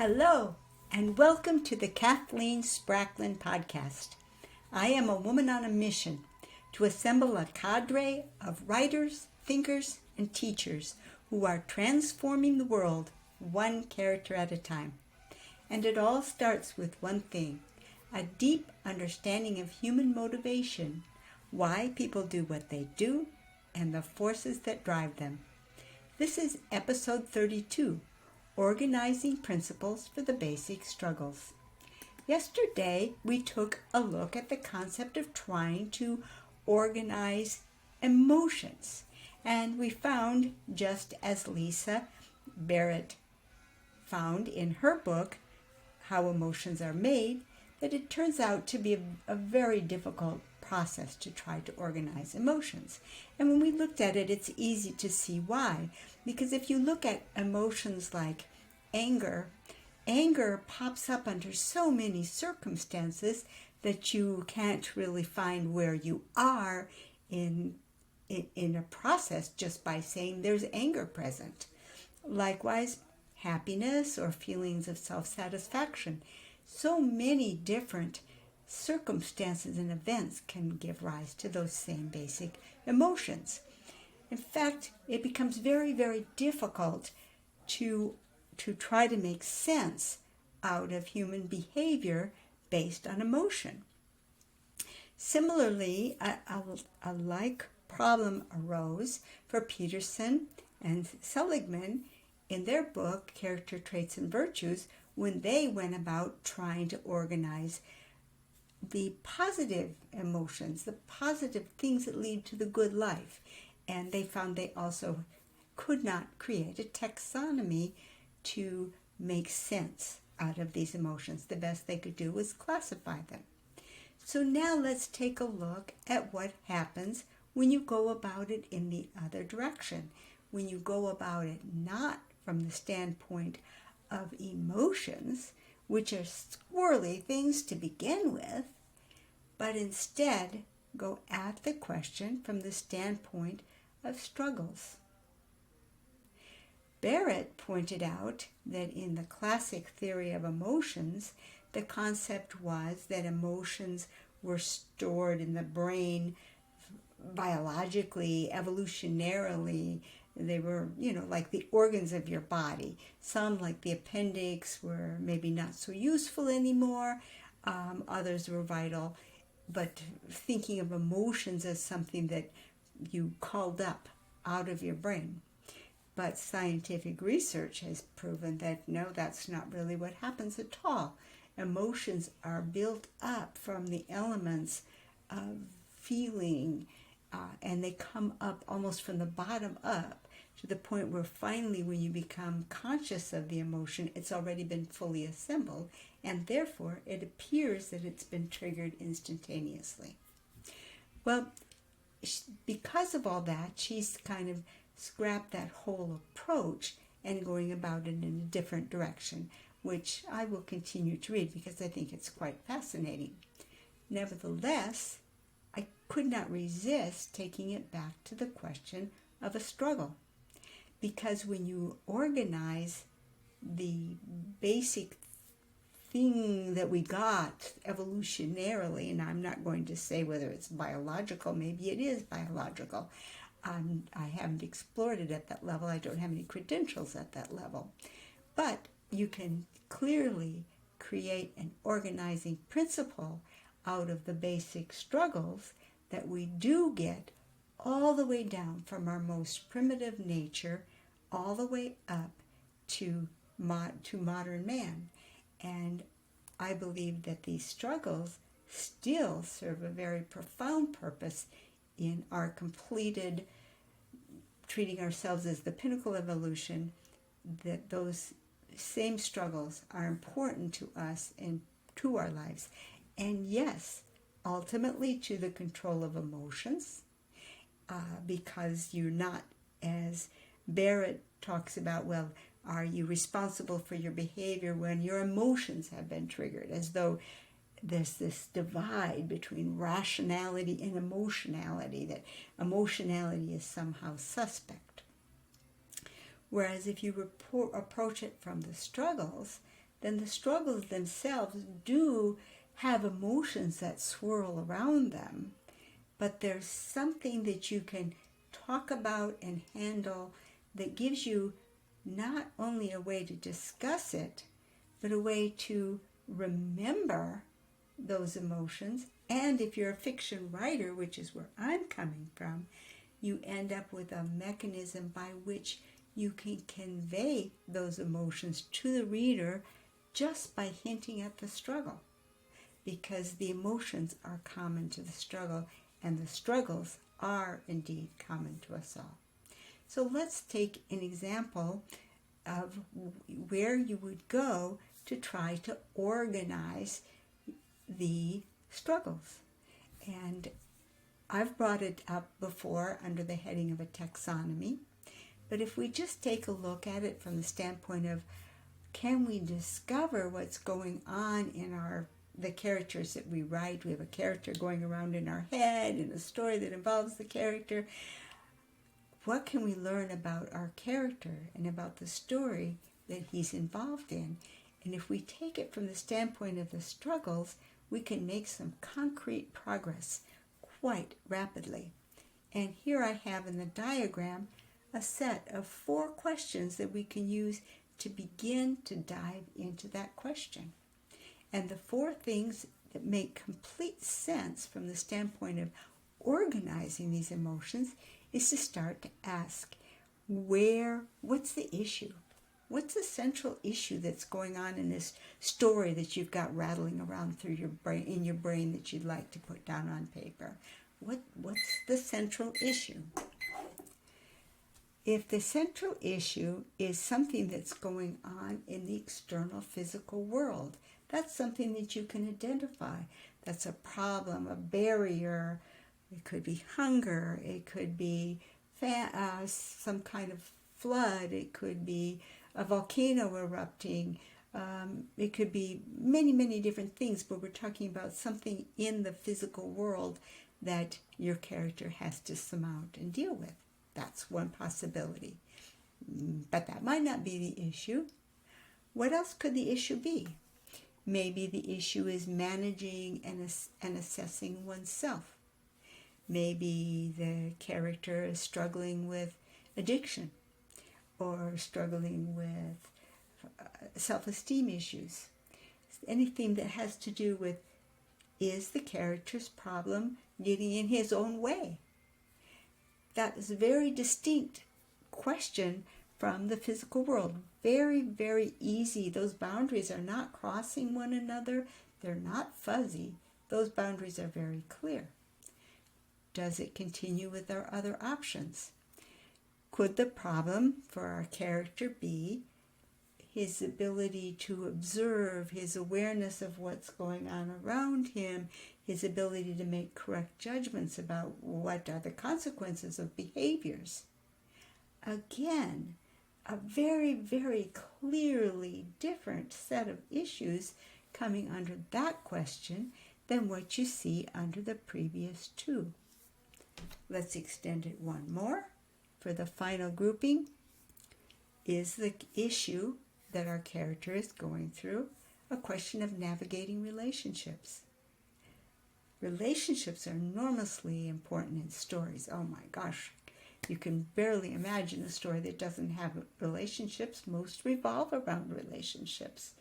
Hello, and welcome to the Kathleen Spracklin podcast. I am a woman on a mission to assemble a cadre of writers, thinkers, and teachers who are transforming the world one character at a time. And it all starts with one thing, a deep understanding of human motivation, why people do what they do, and the forces that drive them. This is episode 32. Organizing Principles for the Basic Struggles. Yesterday, we took a look at the concept of trying to organize emotions. And we found, just as Lisa Barrett found in her book, How Emotions Are Made, that it turns out to be a very difficult process to try to organize emotions. And when we looked at it, it's easy to see why. Because if you look at emotions like anger pops up under so many circumstances that you can't really find where you are in a process just by saying there's anger present. Likewise, happiness or feelings of self-satisfaction. So many different circumstances and events can give rise to those same basic emotions. In fact, it becomes very, very difficult to try to make sense out of human behavior based on emotion. Similarly, a like problem arose for Peterson and Seligman in their book, Character Traits and Virtues, when they went about trying to organize the positive emotions, the positive things that lead to the good life. And they found they also could not create a taxonomy to make sense out of these emotions. The best they could do was classify them. So now let's take a look at what happens when you go about it in the other direction. When you go about it not from the standpoint of emotions, which are squirrely things to begin with, but instead go at the question from the standpoint of struggles. Barrett pointed out that in the classic theory of emotions, the concept was that emotions were stored in the brain biologically, evolutionarily. They were, like the organs of your body. Some, like the appendix, were maybe not so useful anymore. Others were vital. But thinking of emotions as something that you called up out of your brain. But scientific research has proven that no, that's not really what happens at all. Emotions are built up from the elements of feeling, and they come up almost from the bottom up to the point where finally when you become conscious of the emotion, it's already been fully assembled, and therefore it appears that it's been triggered instantaneously. Well, because of all that, she's kind of scrapped that whole approach and going about it in a different direction, which I will continue to read because I think it's quite fascinating. Nevertheless, I could not resist taking it back to the question of a struggle. Because when you organize the basic thing that we got evolutionarily, and I'm not going to say whether it's biological, maybe it is biological. I haven't explored it at that level. I don't have any credentials at that level. But you can clearly create an organizing principle out of the basic struggles that we do get all the way down from our most primitive nature all the way up to modern man. And I believe that these struggles still serve a very profound purpose in our completed treating ourselves as the pinnacle of evolution, that those same struggles are important to us and to our lives. And yes, ultimately to the control of emotions, because you're not, as Barrett talks about, well, are you responsible for your behavior when your emotions have been triggered? As though there's this divide between rationality and emotionality, that emotionality is somehow suspect. Whereas if you approach it from the struggles, then the struggles themselves do have emotions that swirl around them. But there's something that you can talk about and handle that gives you not only a way to discuss it, but a way to remember those emotions. And if you're a fiction writer, which is where I'm coming from, you end up with a mechanism by which you can convey those emotions to the reader just by hinting at the struggle, because the emotions are common to the struggle, and the struggles are indeed common to us all. So let's take an example of where you would go to try to organize the struggles. And I've brought it up before under the heading of a taxonomy, but if we just take a look at it from the standpoint of, can we discover what's going on in the characters that we write? We have a character going around in our head and a story that involves the character. What can we learn about our character and about the story that he's involved in? And if we take it from the standpoint of the struggles, we can make some concrete progress quite rapidly. And here I have in the diagram a set of 4 questions that we can use to begin to dive into that question. And the 4 things that make complete sense from the standpoint of organizing these emotions is to start to ask, what's the issue? What's the central issue that's going on in this story that you've got rattling around through your brain, in your brain, that you'd like to put down on paper? What's the central issue? If the central issue is something that's going on in the external physical world, that's something that you can identify. That's a problem, a barrier. It could be hunger. It could be some kind of flood. It could be a volcano erupting. It could be many, many different things, but we're talking about something in the physical world that your character has to surmount and deal with. That's one possibility. But that might not be the issue. What else could the issue be? Maybe the issue is managing and assessing oneself. Maybe the character is struggling with addiction or struggling with self-esteem issues. Anything that has to do with, is the character's problem getting in his own way? That is a very distinct question from the physical world. Very, very easy. Those boundaries are not crossing one another. They're not fuzzy. Those boundaries are very clear. Does it continue with our other options? Could the problem for our character be his ability to observe, his awareness of what's going on around him, his ability to make correct judgments about what are the consequences of behaviors? Again, a very, very clearly different set of issues coming under that question than what you see under the previous 2. Let's extend it one more. For the final grouping, is the issue that our character is going through a question of navigating relationships? Relationships are enormously important in stories. Oh my gosh, you can barely imagine a story that doesn't have relationships. Most revolve around relationships.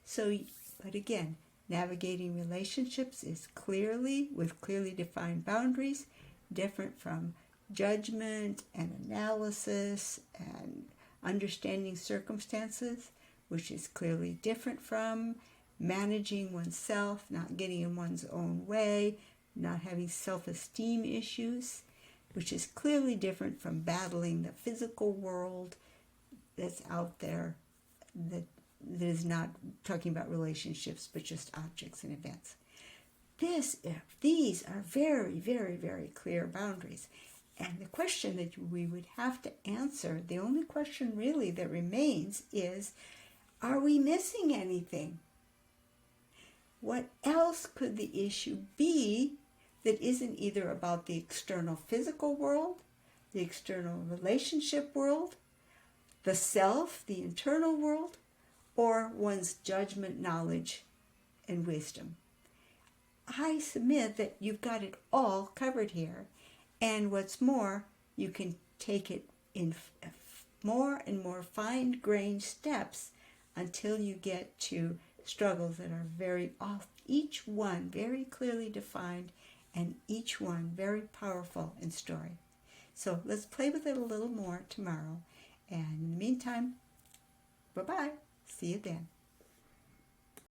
So, but again, navigating relationships is with clearly defined boundaries, different from judgment and analysis and understanding circumstances, which is clearly different from managing oneself, not getting in one's own way, not having self-esteem issues, which is clearly different from battling the physical world that's out there that is not talking about relationships, but just objects and events. These are very, very, very clear boundaries. And the question that we would have to answer, the only question really that remains is, are we missing anything? What else could the issue be that isn't either about the external physical world, the external relationship world, the self, the internal world, or one's judgment, knowledge, and wisdom. I submit that you've got it all covered here. And what's more, you can take it in more and more fine-grained steps until you get to struggles that are very off, each one very clearly defined, and each one very powerful in story. So let's play with it a little more tomorrow. And in the meantime, bye-bye. See you then.